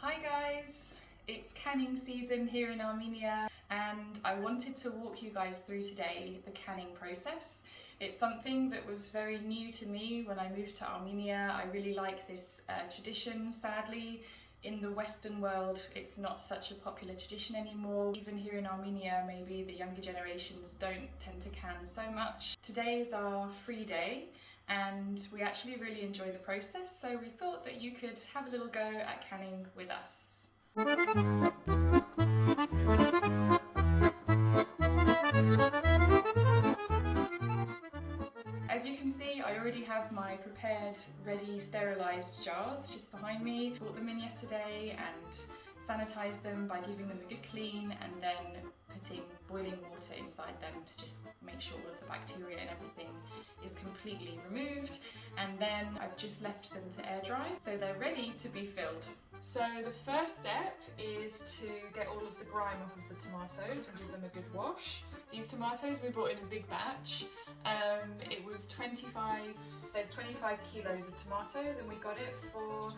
Hi guys, it's canning season here in Armenia and I wanted to walk you guys through today the canning process. It's something that was very new to me when I moved to Armenia. I really like this tradition. Sadly, in the Western world, it's not such a popular tradition anymore. Even here in Armenia, maybe the younger generations don't tend to can so much. Today is our free day and we actually really enjoy the process, so we thought that you could have a little go at canning with us. As you can see, I already have my prepared, ready, sterilised jars just behind me. Brought them in yesterday and sanitized them by giving them a good clean and then putting boiling water inside them to just make sure all of the bacteria and everything is completely removed. And then I've just left them to air dry, so they're ready to be filled. So the first step is to get all of the grime off of the tomatoes and give them a good wash. These tomatoes we bought in a big batch. There's 25 kilos of tomatoes and we got it for,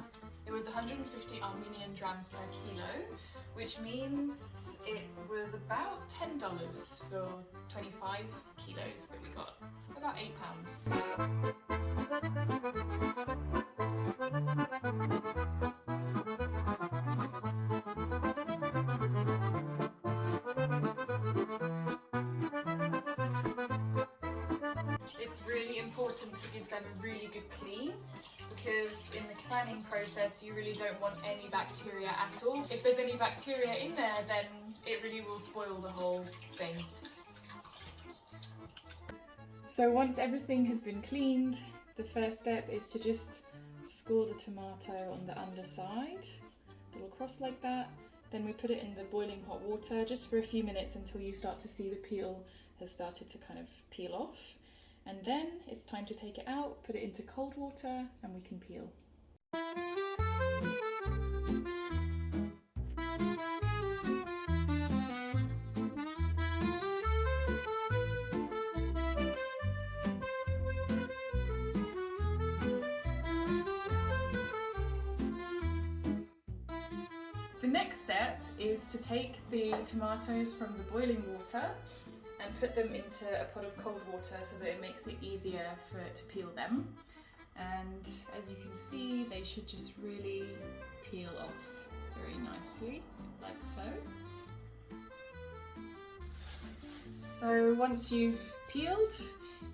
it was 150 Armenian drams per kilo, which means it was about $10 for 25 kilos that we got, about £8. Important to give them a really good clean, because in the canning process you really don't want any bacteria at all. If there's any bacteria in there, then it really will spoil the whole thing. So once everything has been cleaned, the first step is to just score the tomato on the underside, a little cross like that. Then we put it in the boiling hot water just for a few minutes until you start to see the peel has started to kind of peel off. And then it's time to take it out, put it into cold water, and we can peel. The next step is to take the tomatoes from the boiling water and put them into a pot of cold water so that it makes it easier for it to peel them. And as you can see, they should just really peel off very nicely, like so. So once you've peeled,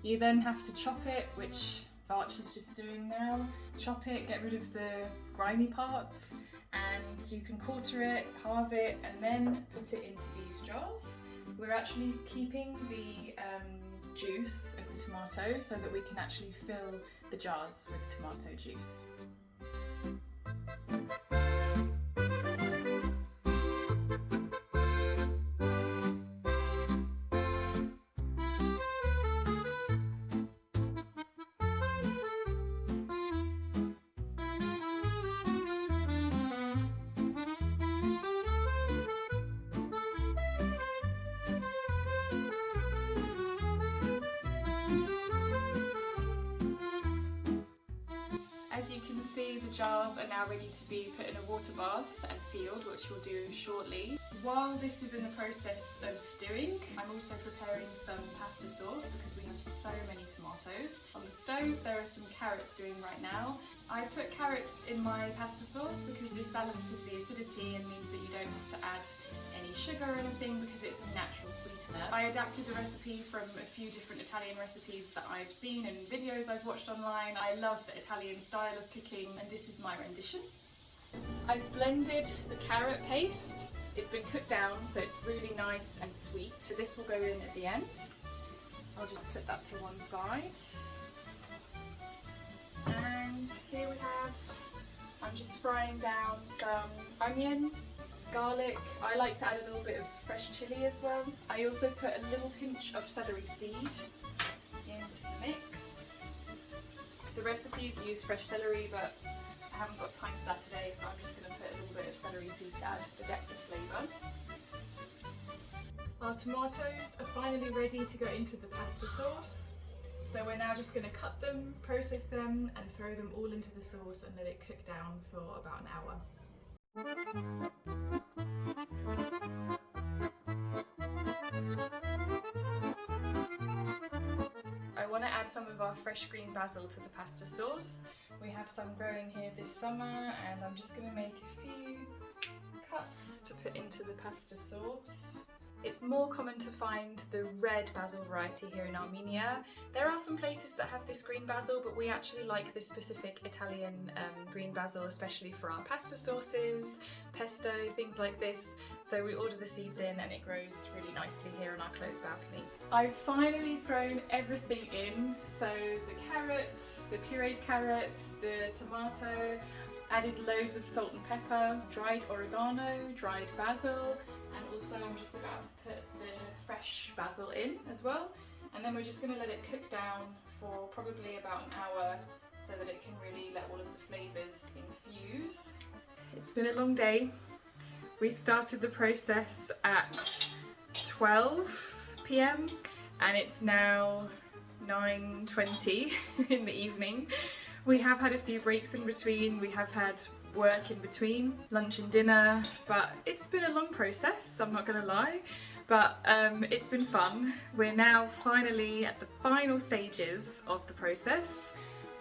you then have to chop it, which Varch is just doing now. Chop it, get rid of the grimy parts, and you can quarter it, halve it, and then put it into these jars. We're actually keeping the juice of the tomato so that we can actually fill the jars with tomato juice. As you can see, the jars are now ready to be put in a water bath and sealed, which we'll do shortly. While this is in the process of doing, I'm also preparing some pasta sauce because we have so many tomatoes. On the stove there are some carrots doing right now. I put carrots in my pasta sauce because this balances the acidity and means that you don't have to add any sugar or anything because it's a natural sweetener. I adapted the recipe from a few different Italian recipes that I've seen and videos I've watched online. I love the Italian style of cooking and this is my rendition. I've blended the carrot paste. It's been cooked down so it's really nice and sweet. So this will go in at the end. I'll just put that to one side. And here we have, I'm just frying down some onion, garlic. I like to add a little bit of fresh chilli as well. I also put a little pinch of celery seed into the mix. The recipes use fresh celery, but I haven't got time for that today, so I'm just going to put a little bit of celery seed to add the depth of flavour. Our tomatoes are finally ready to go into the pasta sauce. So we're now just going to cut them, process them and throw them all into the sauce and let it cook down for about an hour. I want to add some of our fresh green basil to the pasta sauce. We have some growing here this summer, and I'm just going to make a few cuts to put into the pasta sauce. It's more common to find the red basil variety here in Armenia. There are some places that have this green basil, but we actually like this specific Italian green basil, especially for our pasta sauces, pesto, things like this. So we order the seeds in and it grows really nicely here on our closed balcony. I've finally thrown everything in. So the carrot, the pureed carrot, the tomato, added loads of salt and pepper, dried oregano, dried basil, and also I'm just about to put the fresh basil in as well. And then we're just going to let it cook down for probably about an hour so that it can really let all of the flavours infuse. It's been a long day. We started the process at 12 p.m. and it's now 9:20 in the evening. We have had a few breaks in between, we have had work in between, lunch and dinner, but it's been a long process, I'm not gonna lie, but it's been fun. We're now finally at the final stages of the process.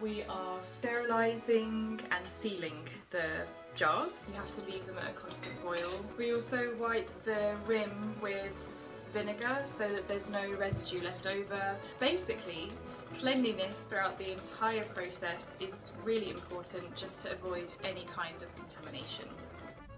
We are sterilising and sealing the jars. You have to leave them at a constant boil. We also wipe the rim with vinegar so that there's no residue left over. Basically, cleanliness throughout the entire process is really important just to avoid any kind of contamination.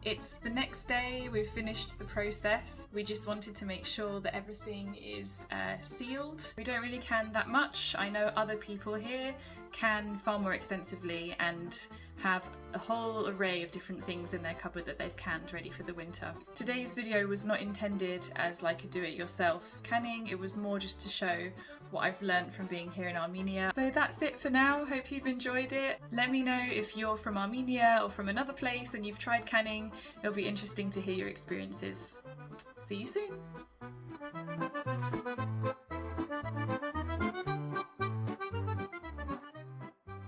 It's the next day, we've finished the process. We just wanted to make sure that everything is sealed. We don't really can that much. I know other people here can far more extensively and have a whole array of different things in their cupboard that they've canned ready for the winter. Today's video was not intended as like a do-it-yourself canning, it was more just to show what I've learned from being here in Armenia. So that's it for now, hope you've enjoyed it. Let me know if you're from Armenia or from another place and you've tried canning, it'll be interesting to hear your experiences. See you soon!